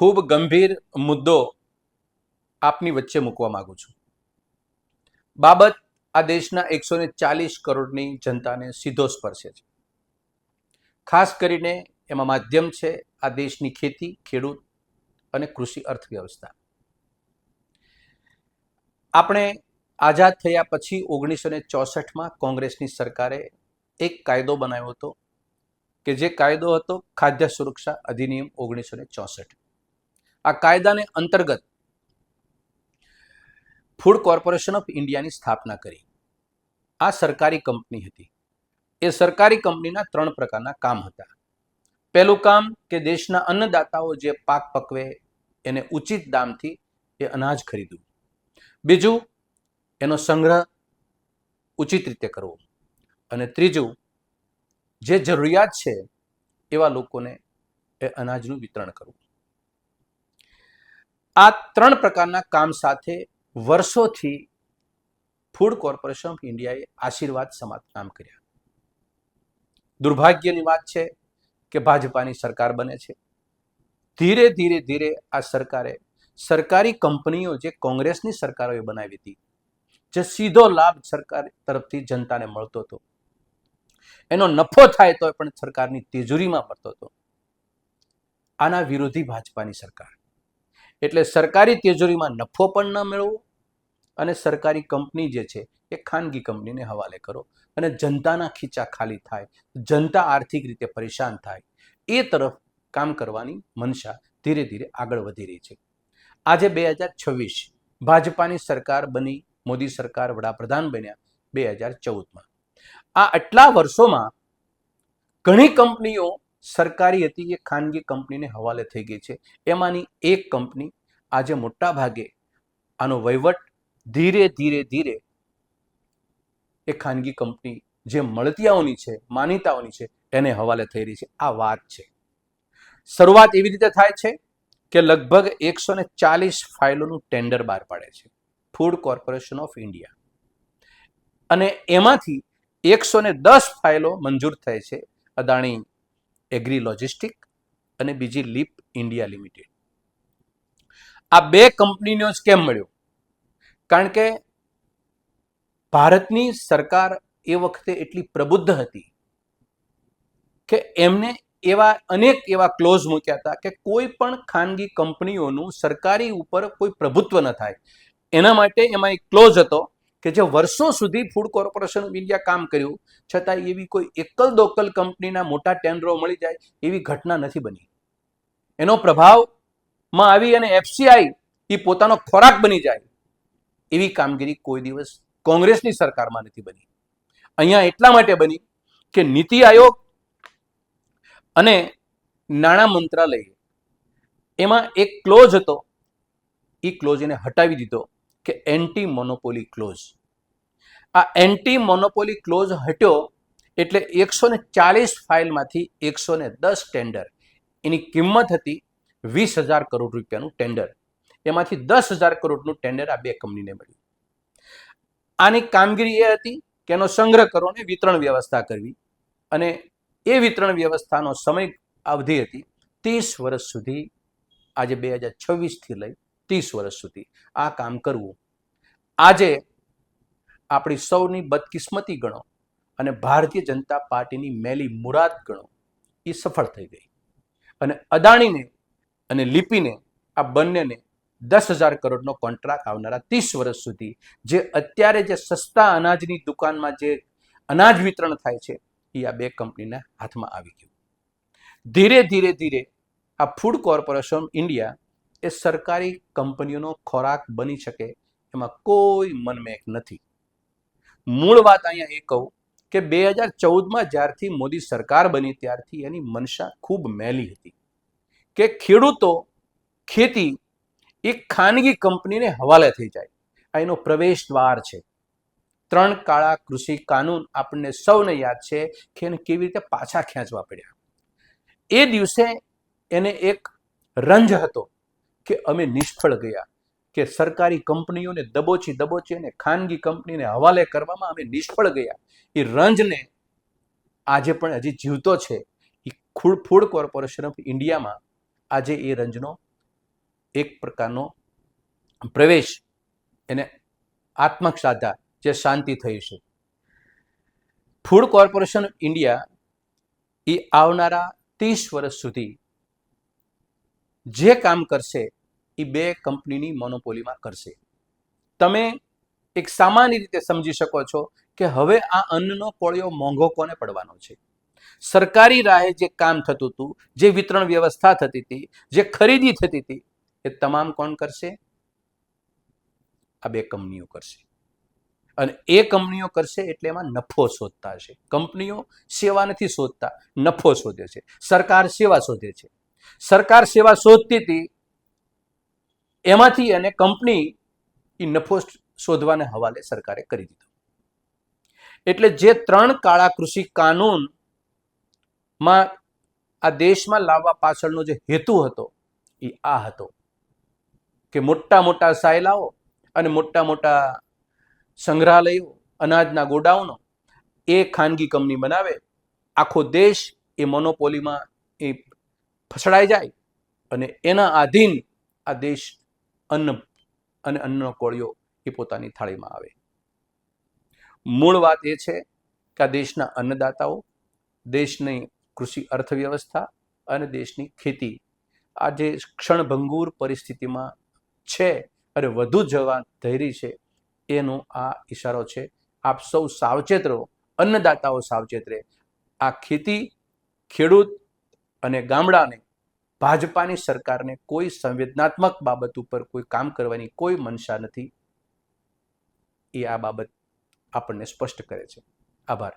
ખૂબ ગંભીર મુદ્દો આપની વચ્ચે મૂકવા માંગુ છું. બાબત આ દેશના 140 કરોડની જનતાને સીધો સ્પર્શે છે. ખાસ કરીને એમાં માધ્યમ છે આ દેશની ખેતી, ખેડૂત અને કૃષિ અર્થવ્યવસ્થા. આપણે આઝાદ થયા પછી 1964માં કોંગ્રેસની સરકારે એક કાયદો બનાવ્યો હતો કે જે કાયદો હતો ખાદ્ય સુરક્ષા અધિનિયમ 1964. આ કાયદાને અંતર્ગત ફૂડ કોર્પોરેશન ઓફ ઇન્ડિયાની સ્થાપના કરી. આ સરકારી કંપની હતી. એ સરકારી કંપનીના 3 પ્રકારના કામ હતા. પહેલું કામ કે દેશના અન્નદાતાઓ જે પાક પકવે એને ઉચિત દામથી એ અનાજ ખરીદવું. બીજું, એનો સંગ્રહ ઉચિત રીતે કરવો. અને ત્રીજું, જે જરૂરિયાત છે એવા લોકોને એ અનાજનું વિતરણ કરવું. આ 3 પ્રકારના કામ સાથે વર્ષોથી ફૂડ કોર્પોરેશન ઓફ ઇન્ડિયાએ આશીર્વાદ સમાન કામ કર્યા. દુર્ભાગ્યની વાત છે કે ભાજપાની સરકાર બને છે. ધીરે ધીરે આ સરકારે સરકારી કંપનીઓ જે કોંગ્રેસની સરકારોએ બનાવી હતી, જે સીધો લાભ સરકાર તરફથી જનતાને મળતો હતો, એનો નફો થાય તો પણ સરકારની તિજોરીમાં પડતો હતો, આના વિરોધી ભાજપાની સરકાર. એટલે સરકારી તિજોરીમાં નફો પણ ન મેળવો અને સરકારી કંપની જે છે એ ખાનગી કંપનીને હવાલે કરો અને જનતાના ખીચા ખાલી થાય, જનતા આર્થિક રીતે પરેશાન થાય, એ તરફ કામ કરવાની મનસા ધીરે ધીરે આગળ વધી રહી છે. આજે 2026 ભાજપાની સરકાર બની, મોદી સરકાર વડાપ્રધાન બન્યા 2014માં. આ આટલા વર્ષોમાં ઘણી કંપનીઓ સરકારી હતી એ ખાનગી કંપનીને હવાલે થઈ ગઈ છે. એમાંની એક કંપની આજે મોટા ભાગે આનો વહીવટ ધીરે ધીરે એ ખાનગી કંપની જે મળતિયાઓની છે, માનીતાઓની છે, એને હવાલે થઈ રહી છે. આ વાત છે. શરૂઆત એવી રીતે થાય છે કે લગભગ 140 ફાઇલોનું ટેન્ડર બહાર પાડે છે ફૂડ કોર્પોરેશન ઓફ ઇન્ડિયા, અને એમાંથી 110 ફાઇલો મંજૂર થઈ છે અદાણી એગ્રી લોજિસ્ટિક અને બીજી લીપ ઇન્ડિયા લિમિટેડ. આ 2 કંપનીનો જ કેમ મળ્યો? કારણ કે ભારતની સરકાર એ વખતે એટલી પ્રબુદ્ધ હતી કે એમને અનેક એવા ક્લોઝ મૂક્યા હતા કે કોઈ પણ ખાનગી કંપનીઓનું સરકારી ઉપર કોઈ પ્રભુત્વ ન થાય. એના માટે એમાં એક ક્લોઝ હતો કે જે વર્ષો સુધી ફૂડ કોર્પોરેશન ઓફ ઇન્ડિયા કામ કર્યું છતાં એવી કોઈ એકલ દોકલ કંપનીના મોટા ટેન્ડરો મળી જાય એવી ઘટના નથી બની. એનો પ્રભાવમાં આવી અને એફસીઆઈ એ પોતાનો ખોરાક બની જાય એવી કામગીરી કોઈ દિવસ કોંગ્રેસની સરકારમાં નથી બની. અહીંયા એટલા માટે બની કે નીતિ આયોગ અને નાણાં મંત્રાલય એમાં એક ક્લોઝ હતો, એ ક્લોઝ એને હટાવી દીધો કે એન્ટી મોનોપોલી ક્લોઝ. આ એન્ટી મોનોપોલી ક્લોઝ હટ્યો એટલે 140 ફાઇલમાંથી 110 ટેન્ડર, એની કિંમત હતી 20,000 કરોડ રૂપિયાનું ટેન્ડર, એમાંથી 10,000 કરોડનું ટેન્ડર આ 2 કંપનીને મળ્યું. આની કામગીરી એ હતી કે એનો સંગ્રહ કરો અને વિતરણ વ્યવસ્થા કરવી, અને એ વિતરણ વ્યવસ્થાનો સમય અવધિ હતી 30 વર્ષ સુધી. આજે 2026થી લઈ 30 વર્ષ સુધી આ કામ કરવું. આજે આપણી સૌની બદકિસ્મતી ગણો અને ભારતીય જનતા પાર્ટીની મેલી મુરાદ ગણો, એ સફળ થઈ ગઈ. અને અદાણીને અને લિપિને આ બંનેને 10,000 કરોડનો કોન્ટ્રાક્ટ આવનારા 30 વર્ષ સુધી, જે અત્યારે જે સસ્તા અનાજની દુકાનમાં જે અનાજ વિતરણ થાય છે એ આ 2 કંપનીના હાથમાં આવી ગયું. ધીરે ધીરે આ ફૂડ કોર્પોરેશન ઇન્ડિયા એ સરકારી કંપનીઓનો ખોરાક બની શકે એમાં કોઈ મનમેક નથી. મૂળ વાત અહીંયા એ કહું કે 2014માં જ્યારથી મોદી સરકાર બની ત્યારથી એની મનસા ખૂબ મેલી હતી કે ખેડૂતો, ખેતી એ ખાનગી કંપનીને હવાલે થઈ જાય. આ એનો પ્રવેશ દ્વાર છે. 3 કાળા કૃષિ કાનૂન આપણને સૌને યાદ છે કે એને કેવી રીતે પાછા ખેંચવા પડ્યા. એ દિવસે એને એક રંજ હતો કે અમે નિષ્ફળ ગયા, કે સરકારી કંપનીઓને દબોચી અને ખાનગી કંપનીને હવાલે કરવામાં અમે નિષ્ફળ ગયા. એ રંજને આજે પણ હજી જીવતો છે. એ ફૂડ કોર્પોરેશન ઓફ ઇન્ડિયામાં આજે એ રંજનો એક પ્રકારનો પ્રવેશ એને આત્મસાધા જે શાંતિ થઈ છે. ફૂડ કોર્પોરેશન ઓફ ઇન્ડિયા એ આવનારા 30 વર્ષ સુધી જે કામ કરશે એ 2 કંપનીની મોનોપોલીમાં કરશે. તમે એક સામાન્ય રીતે સમજી શકો છો કે હવે આ અન્નનો કોળિયો મોંઘો કોને પડવાનો છે. સરકારી રાહે જે કામ થતું હતું, જે વિતરણ વ્યવસ્થા થતી હતી, જે ખરીદી થતી હતી, એ તમામ કોણ કરશે? આ 2 કંપનીઓ કરશે. અને એ કંપનીઓ કરશે એટલે એમાં નફો શોધતા હશે. કંપનીઓ સેવા નથી શોધતા, નફો શોધે છે. સરકાર સેવા શોધે છે. સરકાર સેવા શોધતી હતી, એમાંથી એને કંપની એ નફો શોધવાને હવાલે સરકારે કરી દીધો. એટલે જે 3 કાળા કૃષિ કાનૂનમાં આ દેશમાં લાવવા પાછળનો જે હેતુ હતો એ આ હતો કે મોટા મોટા સાયલાઓ અને મોટા મોટા સંગ્રહાલયો, અનાજના ગોડાઉનો એ ખાનગી કંપની બનાવે, આખો દેશ એ મોનોપોલીમાં એ ફસડાઈ જાય અને એના આધીન આ દેશ અન્ન અને અન્નનો કોળિયો એ પોતાની થાળીમાં આવે. મૂળ વાત એ છે કે આ દેશના અન્નદાતાઓ, દેશની કૃષિ અર્થવ્યવસ્થા અને દેશની ખેતી આ જે ક્ષણભંગુર પરિસ્થિતિમાં છે અને વધુ જવા ધૈર્ય છે, એનો આ ઈશારો છે. આપ સૌ સાવચેત રહો, અન્નદાતાઓ સાવચેત રહે. આ ખેતી, ખેડૂત અને ગામડાને ભાજપાની સરકારને કોઈ સંવેદનાત્મક બાબત ઉપર કોઈ કામ કરવાની કોઈ મનસા નથી. એ આ બાબત આપણને સ્પષ્ટ કરે છે. આભાર.